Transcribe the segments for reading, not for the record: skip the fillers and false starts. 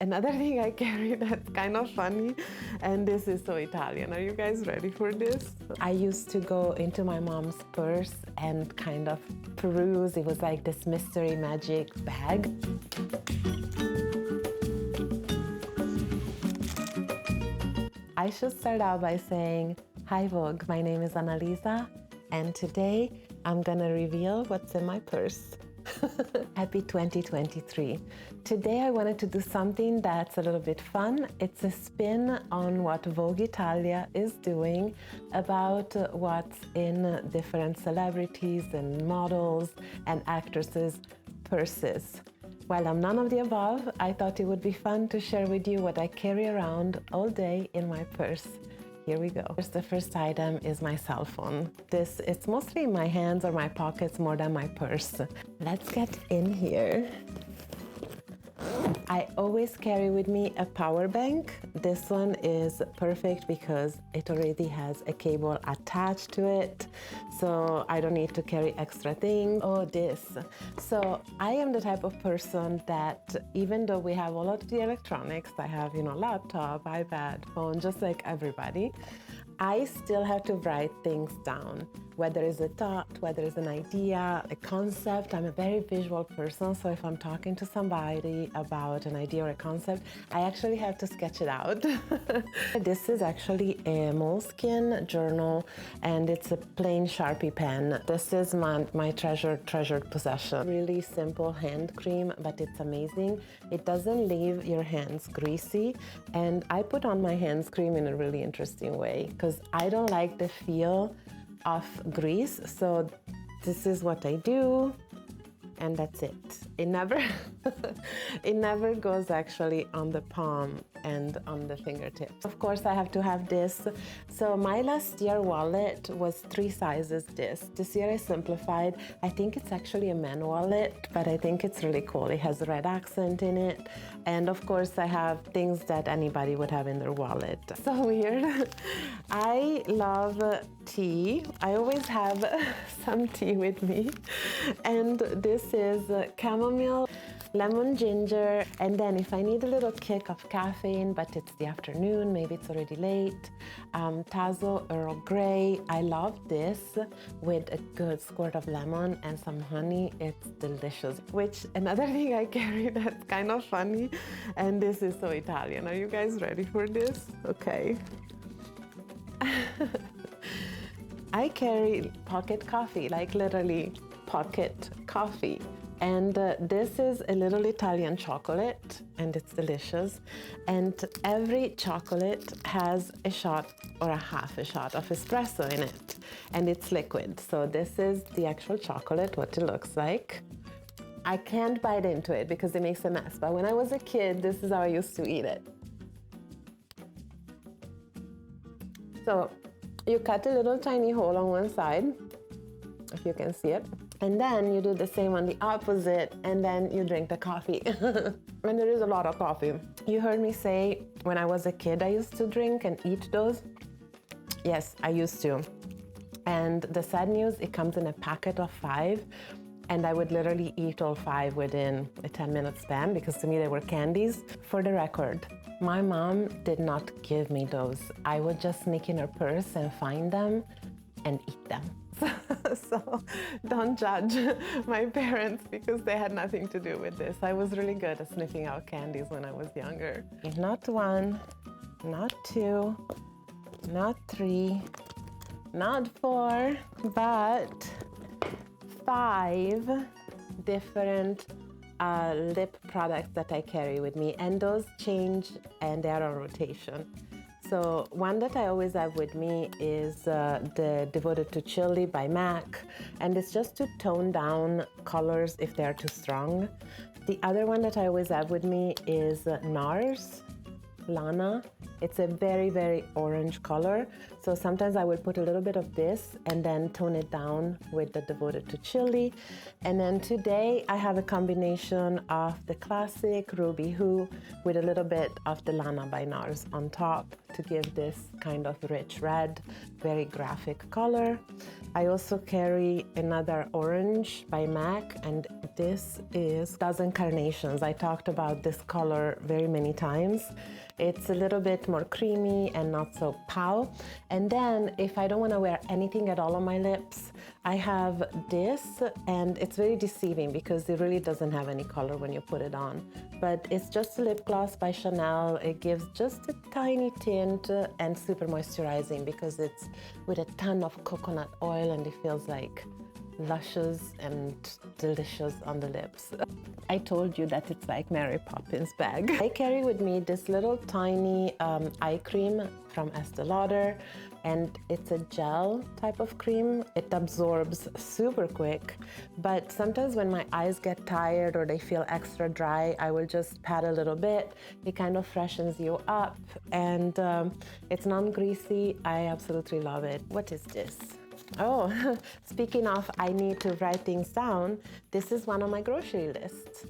another thing I carry that's kind of funny, and this is so Italian. Are you guys ready for this? I used to go into my mom's purse and kind of peruse. It was like this mystery magic bag. I should start out by saying, hi Vogue, my name is Annalisa, and today I'm gonna reveal what's in my purse. Happy 2023. Today I wanted to do something that's a little bit fun. It's a spin on what Vogue Italia is doing about what's in different celebrities and models and actresses' purses. While I'm none of the above, I thought it would be fun to share with you what I carry around all day in my purse. Here we go. The first item is my cell phone. It's mostly in my hands or my pockets more than my purse. Let's get in here. I always carry with me a power bank. This one is perfect because it already has a cable attached to it, so I don't need to carry extra things. Oh, this. So I am the type of person that even though we have all of the electronics, I have, laptop, iPad, phone, just like everybody, I still have to write things down. Whether it's a thought, whether it's an idea, a concept. I'm a very visual person, so if I'm talking to somebody about an idea or a concept, I actually have to sketch it out. This is actually a moleskin journal, and it's a plain Sharpie pen. This is my treasured possession. Really simple hand cream, but it's amazing. It doesn't leave your hands greasy, and I put on my hands cream in a really interesting way because I don't like the feel of grease, so this is what I do, and that's it. It never goes actually on the palm and on the fingertips. Of course, I have to have this. So my last year wallet was 3 sizes this year I simplified. I think it's actually a man wallet, but I think it's really cool. It has a red accent in it, and of course I have things that anybody would have in their wallet. So weird. I love tea. I always have some tea with me, and this is chamomile, lemon ginger, and then if I need a little kick of caffeine, but it's the afternoon, maybe it's already late, Tazo Earl Grey. I love this with a good squirt of lemon and some honey. It's delicious. Which another thing I carry that's kind of funny, and this is so Italian. Are you guys ready for this? Okay. I carry pocket coffee, like literally pocket coffee. And this is a little Italian chocolate, and it's delicious. And every chocolate has a shot or a half a shot of espresso in it, and it's liquid. So this is the actual chocolate, what it looks like. I can't bite into it because it makes a mess, but when I was a kid, this is how I used to eat it. So you cut a little tiny hole on one side, if you can see it. And then you do the same on the opposite, and then you drink the coffee. And there is a lot of coffee. You heard me say when I was a kid I used to drink and eat those. Yes, I used to. And the sad news, it comes in a packet of 5, and I would literally eat all 5 within a 10-minute span because to me they were candies. For the record, my mom did not give me those. I would just sneak in her purse and find them and eat them. So don't judge my parents because they had nothing to do with this. I was really good at sniffing out candies when I was younger. Not 1, not 2, not 3, not 4, but 5 different lip products that I carry with me, and those change and they are on rotation. So one that I always have with me is the Devoted to Chili by MAC, and it's just to tone down colors if they're too strong. The other one that I always have with me is NARS, Lana, It's a very, very orange color. So sometimes I will put a little bit of this and then tone it down with the Devoted to Chili. And then today I have a combination of the classic Ruby Who with a little bit of the Lana by NARS on top to give this kind of rich red, very graphic color. I also carry another orange by MAC, and this is Dozen Carnations. I talked about this color very many times. It's a little bit more creamy and not so pow. And then if I don't want to wear anything at all on my lips, I have this, and it's very deceiving because it really doesn't have any color when you put it on. But it's just a lip gloss by Chanel. It gives just a tiny tint and super moisturizing because it's with a ton of coconut oil and it feels like luscious and delicious on the lips. I told you that it's like Mary Poppins bag. I carry with me this little tiny eye cream from Estee Lauder, and it's a gel type of cream. It absorbs super quick, but sometimes when my eyes get tired or they feel extra dry, I will just pat a little bit. It kind of freshens you up, and it's non-greasy. I absolutely love it. What is this? Oh, speaking of I need to write things down, this is one on my grocery list.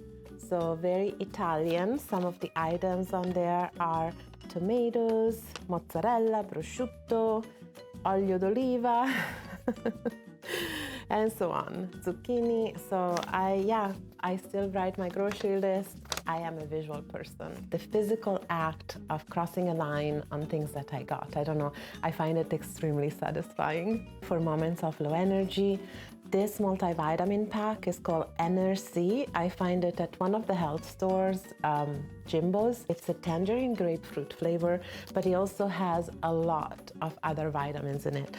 So very Italian. Some of the items on there are tomatoes, mozzarella, prosciutto, olio d'oliva, and so on, zucchini. So I still write my grocery list. I am a visual person. The physical act of crossing a line on things that I got, I don't know, I find it extremely satisfying. For moments of low energy, this multivitamin pack is called NRC. I find it at one of the health stores, Jimbo's. It's a tangerine grapefruit flavor, but it also has a lot of other vitamins in it.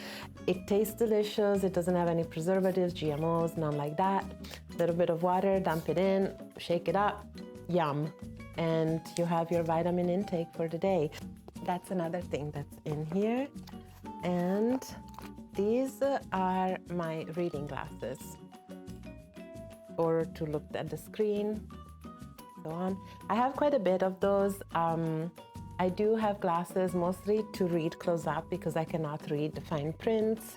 It tastes delicious. It doesn't have any preservatives, GMOs, none like that. A little bit of water, dump it in, shake it up, yum. And you have your vitamin intake for the day. That's another thing that's in here. And these are my reading glasses, or to look at the screen, so on. I have quite a bit of those. I do have glasses mostly to read close up because I cannot read the fine prints.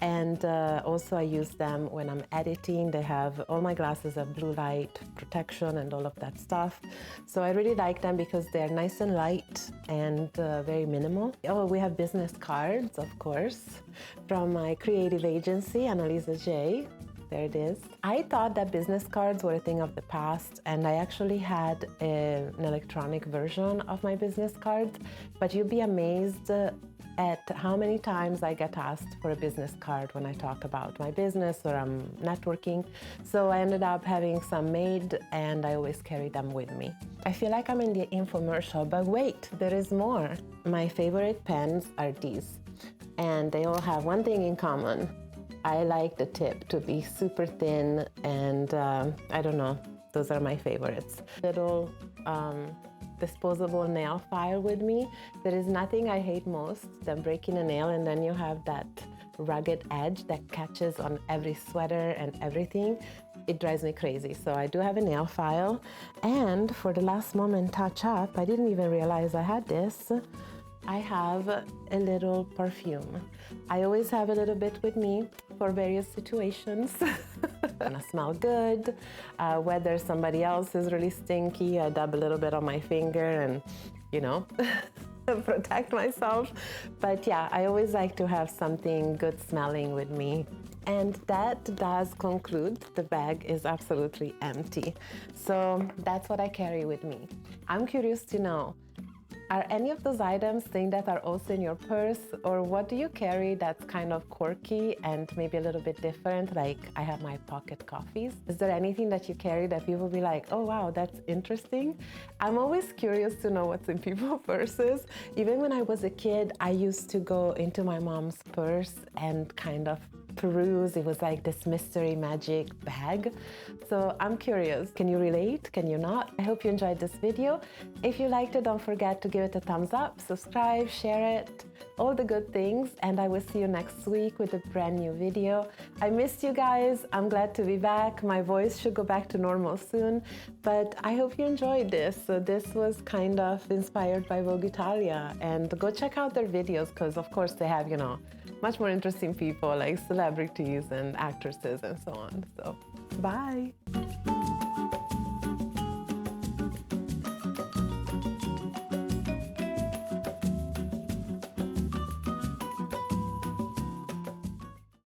And also I use them when I'm editing. They have, all my glasses have blue light protection and all of that stuff. So I really like them because they're nice and light and very minimal. Oh, we have business cards, of course, from my creative agency, Annalisa J. There it is. I thought that business cards were a thing of the past, and I actually had an electronic version of my business cards, but you'd be amazed at how many times I get asked for a business card when I talk about my business or I'm networking. So I ended up having some made, and I always carry them with me. I feel like I'm in the infomercial, but wait, there is more. My favorite pens are these, and they all have one thing in common. I like the tip to be super thin, and I don't know, those are my favorites. Little disposable nail file with me. There is nothing I hate most than breaking a nail and then you have that rugged edge that catches on every sweater and everything. It drives me crazy. So I do have a nail file, and for the last moment touch up, I didn't even realize I had this. I have a little perfume. I always have a little bit with me for various situations. I smell good. Whether somebody else is really stinky, I dab a little bit on my finger and, you know, protect myself. But yeah, I always like to have something good smelling with me. And that does conclude. The bag is absolutely empty. So that's what I carry with me. I'm curious to know, are any of those items things that are also in your purse, or what do you carry that's kind of quirky and maybe a little bit different? Like I have my pocket coffees. Is there anything that you carry that people will be like, oh wow, that's interesting? I'm always curious to know what's in people's purses. Even when I was a kid, I used to go into my mom's purse and kind of peruse. It was like this mystery magic bag. So I'm curious, can you relate? Can you not? I hope you enjoyed this video. If you liked it, don't forget to give it a thumbs up, subscribe, share it, all the good things, and I will see you next week with a brand new video. I missed you guys. I'm glad to be back. My voice should go back to normal soon, but I hope you enjoyed this. So this was kind of inspired by Vogue Italia, and go check out their videos because of course they have, you know, much more interesting people like celebrities and actresses and so on. So bye.